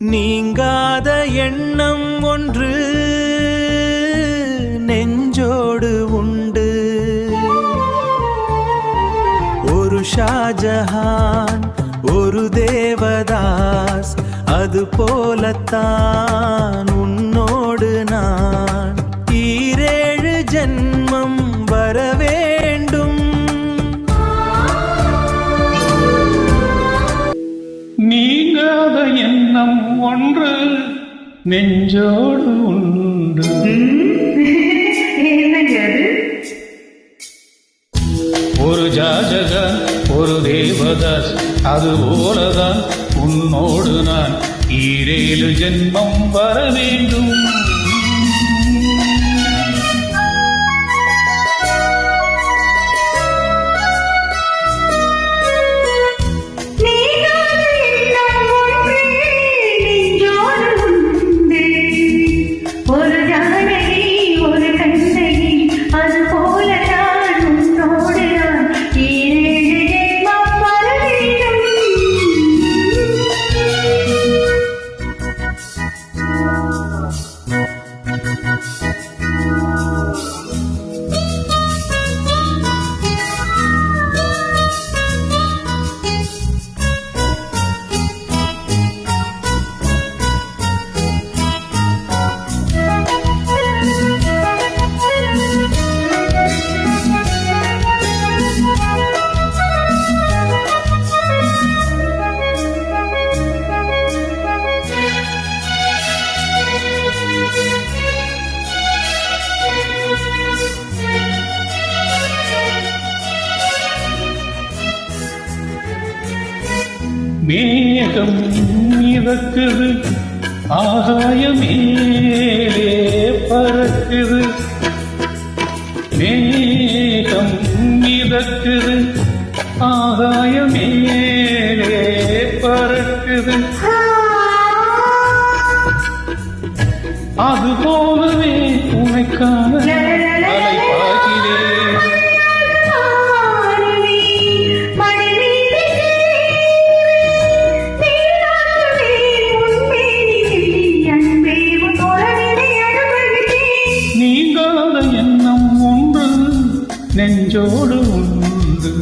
நீங்காத எண்ணம் ஒன்று நெஞ்சோடு உண்டு. ஒரு ஷாஜஹான் ஒரு தேவதாஸ், அது போலத்தான் உன்னோடு நான். ஈரேழு ஜென்மம் வர வேண்டும். நீங்காத எண்ணம் ஒன்று நெஞ்சோடு உண்டு. ஒரு ஜாஜகன் ஒரு தேவதாஸ், அது போலதான் உன்னோடு நான். ஈரேழு ஜென்மம் வர வேண்டும். மேகம் மிதக்குது, ஆகாயமேலே பறக்குது. மேகம் மிதக்குது, ஆகாயமேலே பறக்குது. அது போலவே உனக்கான அலைப்பாகிலே. நீங்காத எண்ணம் ஒன்று நெஞ்சோடு உண்டு.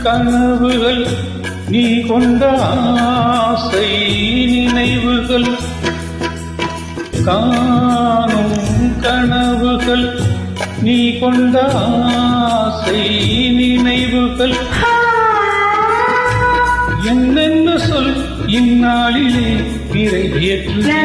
கனவுகள் நீ கொண்ட ஆசை நினைவுகள், காணும் கனவுகள் நீ கொண்ட ஆசை நினைவுகள். என்னென்ன சொல் இந்நாளிலே நிறைவேற்று.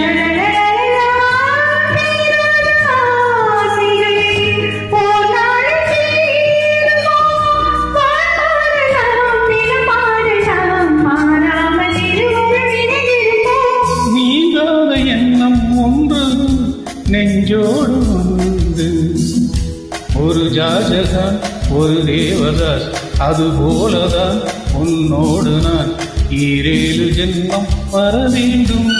நெஞ்சோடு உண்டு. ஒரு ஜாஜகான் ஒரு தேவதாஸ், அது போலதான் உன்னோடு நான். ஈரேழு ஜென்மம் வர வேண்டும்.